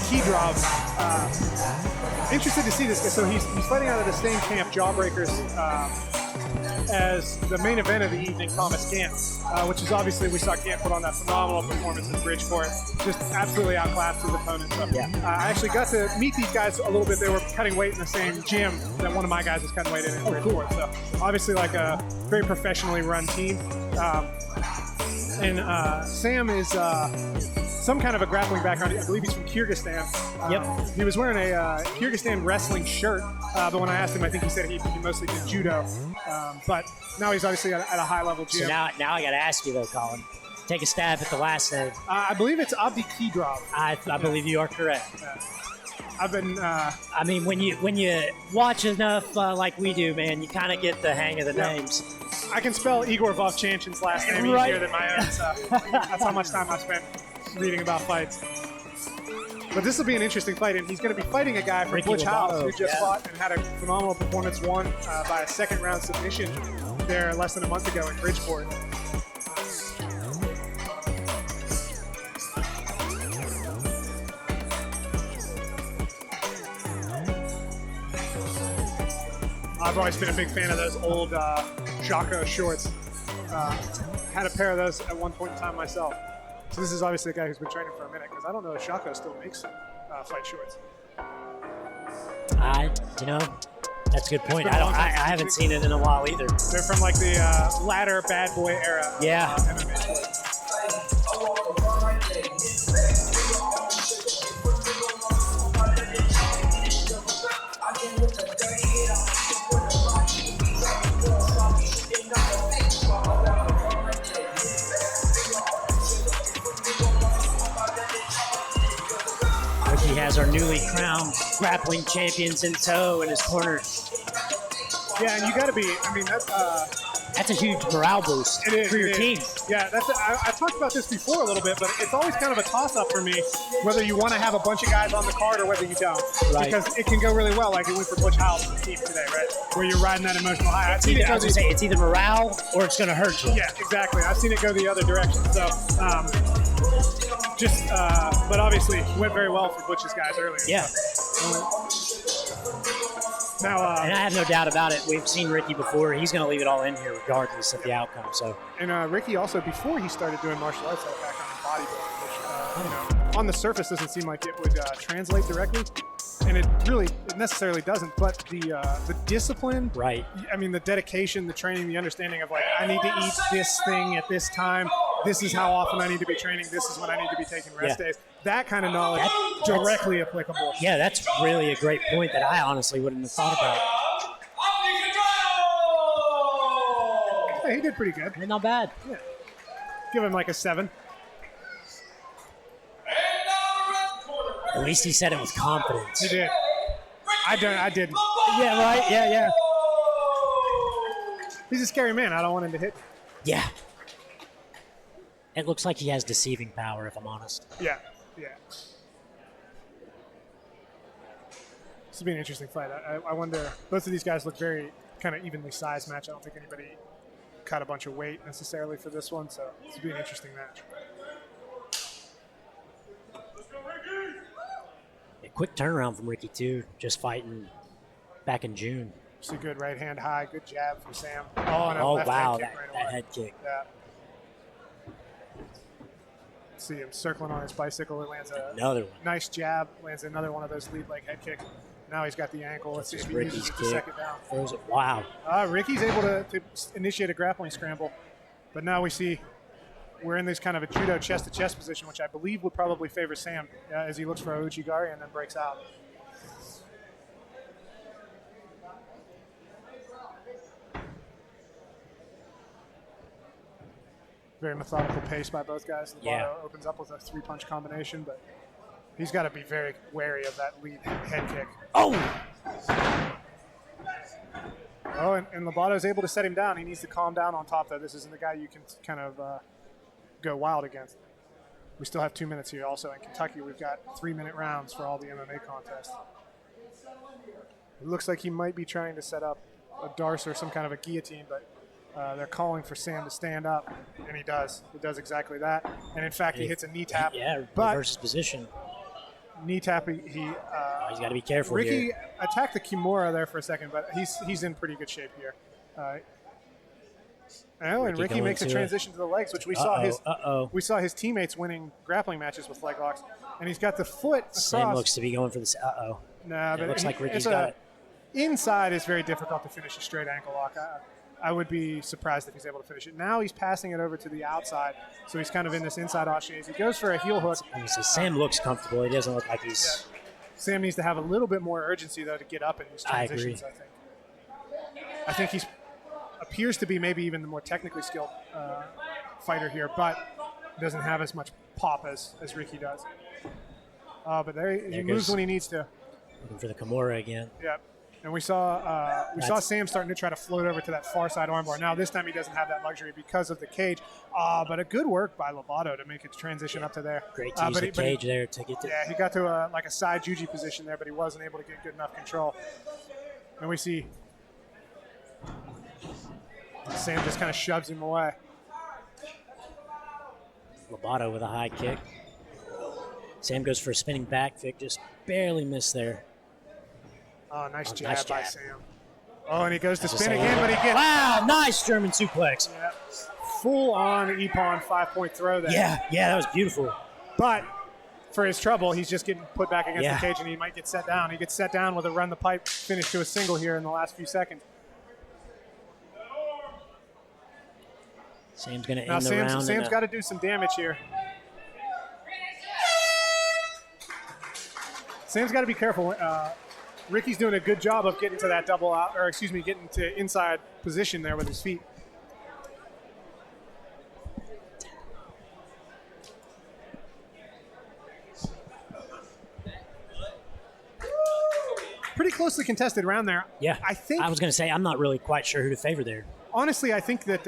Abdykydrov. Interested to see this guy. So he's fighting out of the same camp, Jawbreakers, as the main event of the evening, Thomas Gant, which is obviously, we saw Gant put on that phenomenal performance in Bridgeport, just absolutely outclassed his opponent. So, I actually got to meet these guys a little bit. They were cutting weight in the same gym that one of my guys was cutting weight in Bridgeport. So obviously like a very professionally run team. Sam is some kind of a grappling background. I believe he's from Kyrgyzstan. He was wearing a Kyrgyzstan wrestling shirt, but when I asked him, I think he said he mostly did judo. But now he's obviously at a high-level gym. So now I got to ask you, though, Colin. Take a stab at the last name. I believe it's Abdykydrov. I believe you are correct. I've been... I mean, when you watch enough like we do, man, you kind of get the hang of the names. I can spell Igor Vovchanchin's last name easier than my own, so that's how much time I spent reading about fights. But this will be an interesting fight, and he's going to be fighting a guy from Butch House who just fought and had a phenomenal performance, won by a second-round submission there less than a month ago in Bridgeport. I've always been a big fan of those old Jocko shorts. Had a pair of those at one point in time myself. So this is obviously a guy who's been training for a minute, because I don't know if Jocko still makes fight shorts. That's a good point. I haven't seen it in a while either. They're from like the latter bad boy era. Yeah. MMA shorts. He has our newly crowned grappling champions in tow in his corner. Yeah, and you got to be. I mean, that's a huge morale boost for your team. Yeah, I talked about this before a little bit, but it's always kind of a toss-up for me whether you want to have a bunch of guys on the card or whether you don't, because it can go really well, like it went for Butch House's team today, right? Where you're riding that emotional high. It's either morale or it's going to hurt you. Yeah, exactly. I've seen it go the other direction. So. But obviously went very well for Butch's guys earlier. Yeah. Now, and I have no doubt about it. We've seen Ricky before. He's going to leave it all in here regardless of the outcome. So. And Ricky also, before he started doing martial arts, had a background in bodybuilding, which on the surface doesn't seem like it would translate directly, and it necessarily doesn't. But the discipline, right? I mean, the dedication, the training, the understanding of like, I need to eat this thing at this time. This is how often I need to be training. This is when I need to be taking rest days. That kind of knowledge directly applicable. Yeah, that's really a great point that I honestly wouldn't have thought about. Yeah, he did pretty good. Not bad. Yeah. Give him like a 7. At least he said it with confidence. He did. I didn't. Yeah, right. Yeah. He's a scary man. I don't want him to hit me. Yeah. It looks like he has deceiving power, if I'm honest. Yeah. This will be an interesting fight. I wonder, both of these guys look very kind of evenly sized match. I don't think anybody cut a bunch of weight necessarily for this one, so this will be an interesting match. A quick turnaround from Ricky, too, just fighting back in June. It's a good right hand high, good jab from Sam. Oh, wow, head that head kick. Yeah. See him circling on his bicycle. It lands another one. Nice jab. Lands another one of those lead leg head kicks. Now he's got the ankle. Let's see if he uses it the second down. Throws it. Wow. Ricky's able to initiate a grappling scramble, but now we see we're in this kind of a judo chest-to-chest position, which I believe would probably favor Sam as he looks for a Uchigari and then breaks out. Very methodical pace by both guys. Lobatto opens up with a 3-punch combination, but he's got to be very wary of that lead head kick. Oh, and Lobatto's able to set him down. He needs to calm down on top, though. This isn't the guy you can kind of go wild against. We still have 2 minutes here. Also in Kentucky, we've got 3-minute rounds for all the MMA contests. It looks like he might be trying to set up a darce or some kind of a guillotine, but they're calling for Sam to stand up, and he does. He does exactly that. And in fact, he hits a knee tap. Yeah, reverses position. knee tap. He's got to be careful Ricky here. attacked the Kimura there for a second, but he's in pretty good shape here. And Ricky makes a transition to the legs, which we saw his teammates winning grappling matches with leg locks, and he's got the foot across. Sam looks to be going for this. Nah, but it looks like Ricky's got it. Inside is very difficult to finish a straight ankle lock. I would be surprised if he's able to finish it. Now he's passing it over to the outside, so he's kind of in this inside offstage. He goes for a heel hook. Sam looks comfortable. He doesn't look like he's... Yeah. Sam needs to have a little bit more urgency, though, to get up in these transitions, I think. I think he appears to be maybe even the more technically skilled fighter here, but doesn't have as much pop as Ricky does. But he moves when he needs to. Looking for the Kimura again. Yep. And we saw Sam starting to try to float over to that far side armbar. Now this time he doesn't have that luxury because of the cage. But a good work by Lobatto to make it transition up to there. Great to use the cage there to get to. Yeah, he got to like a side juji position there, but he wasn't able to get good enough control. And we see Sam just kind of shoves him away. Lobatto with a high kick. Sam goes for a spinning back kick, just barely missed there. Oh, nice jab by Sam. Oh, and he goes to spin again, but he gets... Wow, nice German suplex. Yeah. Full-on Ippon 5-point throw there. Yeah, that was beautiful. But for his trouble, he's just getting put back against the cage, and he might get set down. He gets set down with a run-the-pipe finish to a single here in the last few seconds. Sam's going to end the round. Sam's got to do some damage here. Sam's got to be careful. Ricky's doing a good job of getting to that double out, or excuse me, getting to inside position there with his feet. Pretty closely contested round there. Yeah, I was going to say I'm not really quite sure who to favor there. Honestly, I think that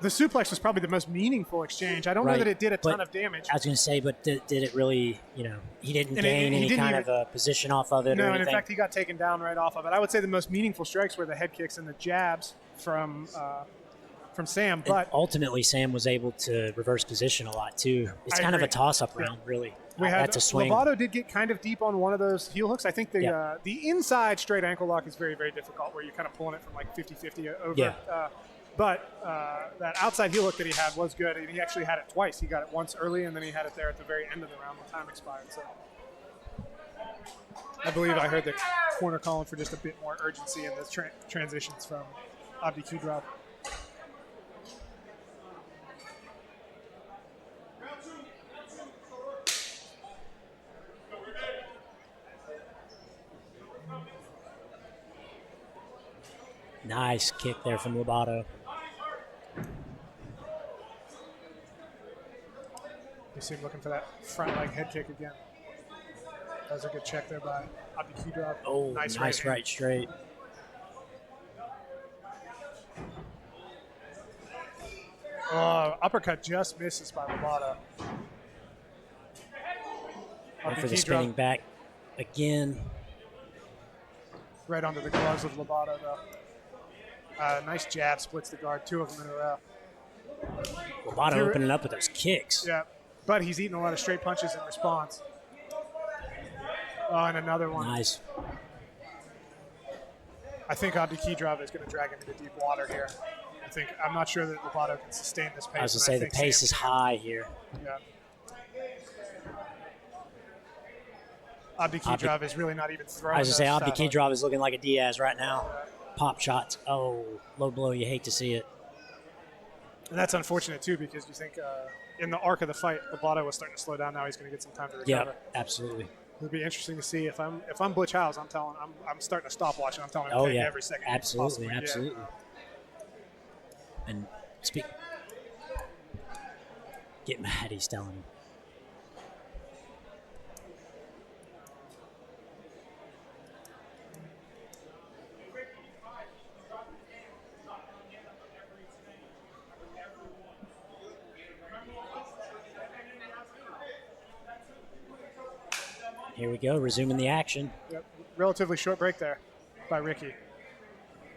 the suplex was probably the most meaningful exchange. I don't know that it did a ton of damage. I was going to say, but did it really, he didn't gain any kind of a position off of it or anything? No, and in fact, he got taken down right off of it. I would say the most meaningful strikes were the head kicks and the jabs from Sam. But ultimately, Sam was able to reverse position a lot, too. It's kind of a toss-up round, really. That's a swing. Lobatto did get kind of deep on one of those heel hooks. I think the inside straight ankle lock is very, very difficult, where you're kind of pulling it from like 50-50 over. Yeah. But that outside heel hook that he had was good, and he actually had it twice. He got it once early, and then he had it there at the very end of the round when time expired. So I believe I heard the corner calling for just a bit more urgency in the transitions from Abdykydrov. Nice kick there from Lobatto. You see him looking for that front leg head kick again. That was a good check there by Abdykydrov. Oh, nice right straight. Oh, uppercut just misses by Lobatto. And for the spinning back again. Right onto the gloves of Lobatto, though. Nice jab, splits the guard, two of them in a row. Lobatto opening up with those kicks. Yeah, but he's eating a lot of straight punches in response. Oh, and another one. Nice. I think Abdykydrov is going to drag him into deep water here. I'm not sure that Lobatto can sustain this pace. I was going to say the pace is high here. Yeah. Abdykydrov is really not even throwing. I was going to say Abdykydrov is looking like a Diaz right now. Pop shots. Oh, low blow. You hate to see it. And that's unfortunate, too, because you think in the arc of the fight, Lobatto was starting to slow down. Now he's going to get some time to recover. Yeah, absolutely. It'll be interesting to see if I'm Butch Howes. I'm starting to stop watching. I'm telling him every second. Absolutely. And get mad. He's telling him. Here we go, resuming the action. Yep. Relatively short break there by Ricky.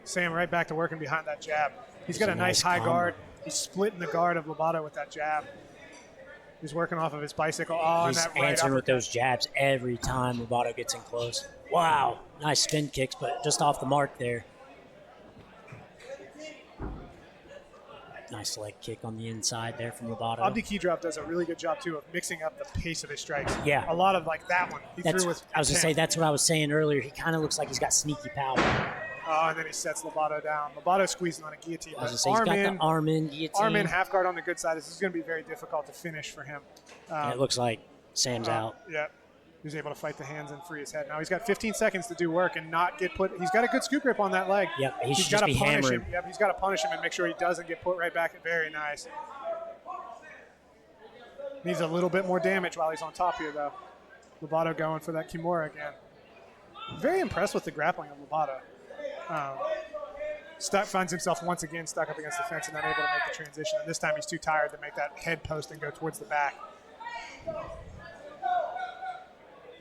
Sam right back to working behind that jab. He's got a nice high guard. He's splitting the guard of Lobatto with that jab. He's working off of his bicycle. Oh, He's and that right answering with uppercut. those jabs every time Lobatto gets in close. Wow. Nice spin kicks, but just off the mark there. Nice leg kick on the inside there from Lobatto. Abdykydrov does a really good job, too, of mixing up the pace of his strikes. Yeah. A lot of, like, that one. He threw with I was going to say, that's what I was saying earlier. He kind of looks like he's got sneaky power. Oh, and then he sets Lobatto down. Lobatto squeezing on a guillotine. I was going to say, he's got the arm in, guillotine. Arm in, half guard on the good side. This is going to be very difficult to finish for him. And it looks like Sam's out. Yeah. He was able to fight the hands and free his head. Now he's got 15 seconds to do work and not get put. He's got a good scoop grip on that leg. Yep, he's got to be hammer punish him. Yep, he's got to punish him and make sure he doesn't get put right back. Very nice. Needs a little bit more damage while he's on top here, though. Lobatto going for that Kimura again. Very impressed with the grappling of Lobatto. Finds himself once again stuck up against the fence and not able to make the transition. And this time he's too tired to make that head post and go towards the back.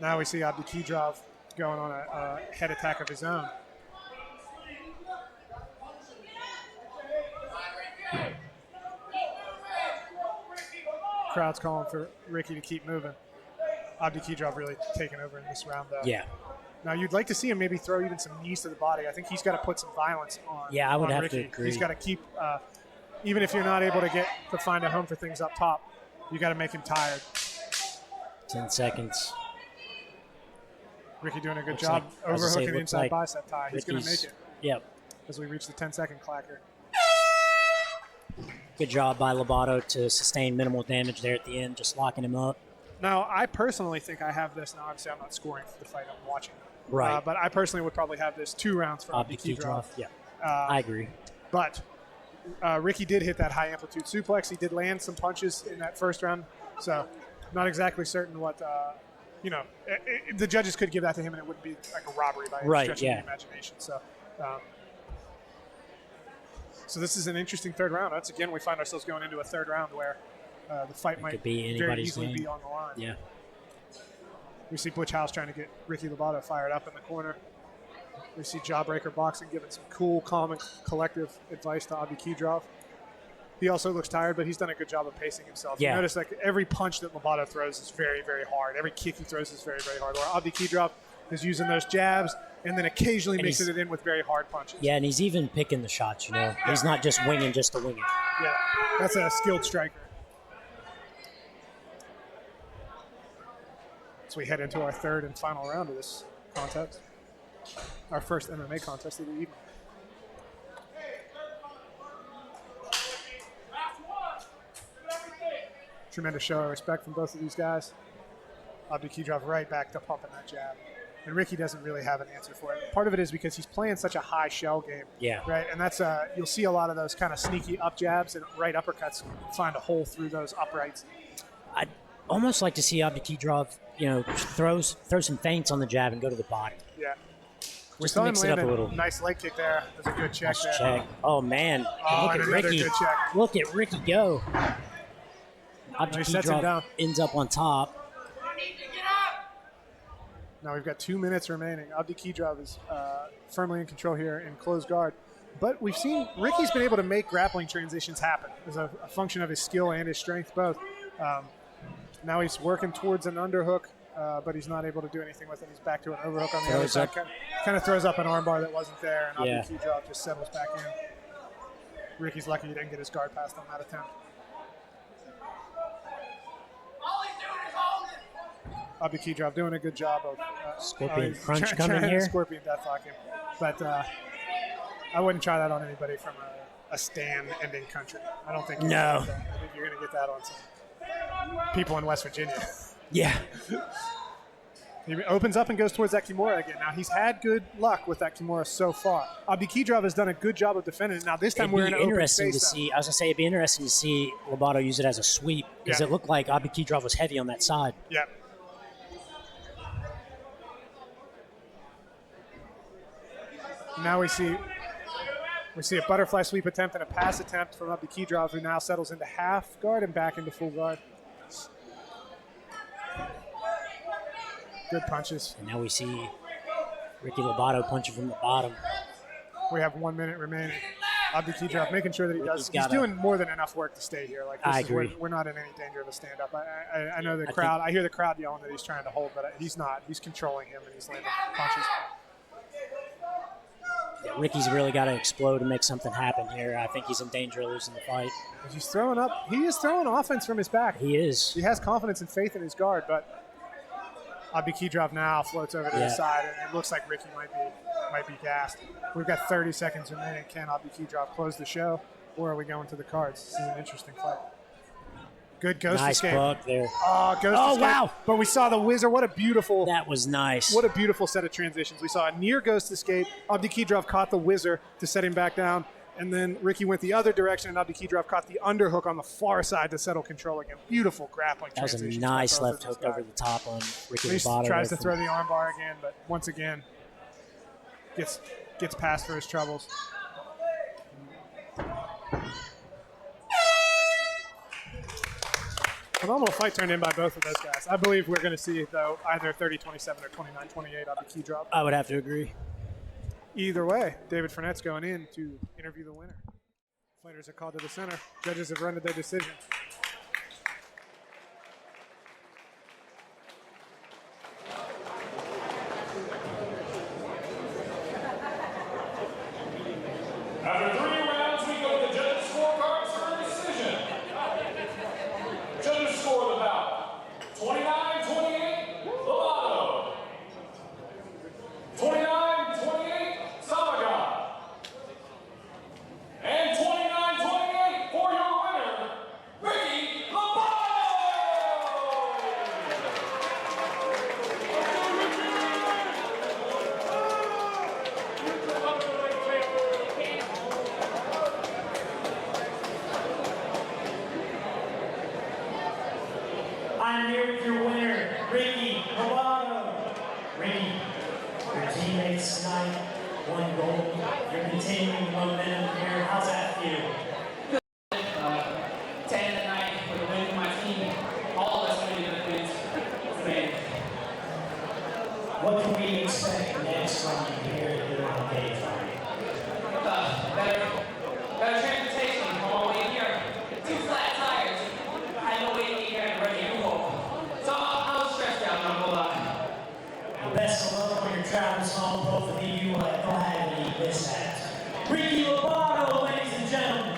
Now we see Abdykydrov going on a head attack of his own. Crowd's calling for Ricky to keep moving. Abdykydrov really taking over in this round, though. Yeah. Now, you'd like to see him maybe throw even some knees to the body. I think he's got to put some violence on. Yeah, I would have Ricky. to agree. He's got to keep, even if you're not able to find a home for things up top, you got to make him tired. 10 seconds. Ricky doing a good Looks job like, overhooking the looks inside like bicep tie. He's going to make it. Yep. As we reach the 10-second clacker. Good job by Lobatto to sustain minimal damage there at the end, just locking him up. Now, I personally think I have this. Now, obviously, I'm not scoring for the fight. I'm watching. Right. But I personally would probably have this 2 rounds for Abdykydrov. Yeah, I agree. But Ricky did hit that high-amplitude suplex. He did land some punches in that first round. So not exactly certain what, the judges could give that to him and it wouldn't be like a robbery by any stretch of the imagination. So this is an interesting third round. Once again, we find ourselves going into a third round where the fight might very easily be on the line. Yeah. We see Butch House trying to get Ricky Lobatto fired up in the corner. We see Jawbreaker Boxing giving some cool, calm, and collective advice to Abdykydrov. He also looks tired, but he's done a good job of pacing himself. Yeah. You notice like every punch that Lobatto throws is very, very hard. Every kick he throws is very, very hard. Where Abdykydrov is using those jabs and then occasionally mixing it in with very hard punches. Yeah, and he's even picking the shots, He's not just winging just to wing it. Yeah, that's a skilled striker. So we head into our third and final round of this contest. Our first MMA contest of the evening. Tremendous show of respect from both of these guys. Abdykydrov right back to pumping that jab. And Ricky doesn't really have an answer for it. Part of it is because he's playing such a high shell game. Yeah. Right, and that's you'll see a lot of those kind of sneaky up jabs and right uppercuts find a hole through those uprights. I'd almost like to see Abdykydrov, throw some feints on the jab and go to the body. Yeah. We Just saw to him mix it land up a little. Nice leg kick there. That's a good check there. Check. Oh, man. Oh, Look and at another Ricky. good check. Look at Ricky go. He sets him down. Abdykydrov ends up on top. Now we've got 2 minutes remaining. Abdykydrov is firmly in control here in closed guard. But we've seen Ricky's been able to make grappling transitions happen as a function of his skill and his strength both. Now he's working towards an underhook, but he's not able to do anything with it. He's back to an overhook on the other side. Kind of throws up an armbar that wasn't there, and Abdykydrov just settles back in. Ricky's lucky he didn't get his guard passed on that attempt. Abdykydrov doing a good job of Scorpion crunch coming here. Scorpion deathlock him. But I wouldn't try that on anybody from a stand-ending country. I don't think I think you're going to get that on some people in West Virginia. Yeah. He opens up and goes towards that Kimura again. Now, he's had good luck with that Kimura so far. Abdykydrov has done a good job of defending it. Now, this time we're in an open space. I was going to say, it'd be interesting to see Lobatto use it as a sweep because it looked like Abdykydrov was heavy on that side. Yeah. Now we see a butterfly sweep attempt and a pass attempt from Abdykydrov, who now settles into half guard and back into full guard. Good punches. And now we see Ricky Lobatto punching from the bottom. We have 1 minute remaining. Abdykydrov, making sure that he does. He's doing more than enough work to stay here. Like, I agree. We're not in any danger of a stand-up. I know the crowd. I hear the crowd yelling that he's trying to hold, but he's not. He's controlling him, and he's landing punches. Yeah, Ricky's really got to explode and make something happen here. I think he's in danger of losing the fight. He's throwing up. He is throwing offense from his back. He is. He has confidence and faith in his guard, but Abdykydrov now floats over to the side, and it looks like Ricky might be gassed. We've got 30 seconds remaining. Can Abdykydrov close the show, or are we going to the cards? This is an interesting fight. Good ghost escape. Nice buck there. Oh, ghost escape. Wow. But we saw the whizzer. What a beautiful. That was nice. What a beautiful set of transitions. We saw a near ghost escape. Abdykydrov caught the whizzer to set him back down. And then Ricky went the other direction, and Abdykydrov caught the underhook on the far side to settle control again. Beautiful grappling transition. That was a nice left hook over the top on Ricky Lobatto. Tries to throw the armbar again, but once again, gets past for his troubles. Phenomenal fight turned in by both of those guys. I believe we're going to see, though, either 30-27 or 29-28 Abdykydrov. I would have to agree. Either way, David Frenette's going in to interview the winner. Fighters are called to the center. Judges have rendered their decision. After 3 rounds, we go to the judges' scorecards for a decision. Judges score the bout 29-28, Lobatto. 29-28, Samagan. And 29-28 for your winner, Ricky Lobatto. I'm here with your winner, Ricky Lobatto. Ricky, your teammates tonight won gold. You're continuing momentum here. How's that feel? 10 tonight for the win for my team. All of us winning the wins. What can we expect next from you here at the Line Cagefighting? Better transportation on my way here. 2 flat tires. I had no way to get here and ready to go. So I was stressed out, not gonna lie. Best of luck on your travels home. Both of you will gladly miss that. Ricky Lobatto, ladies and gentlemen.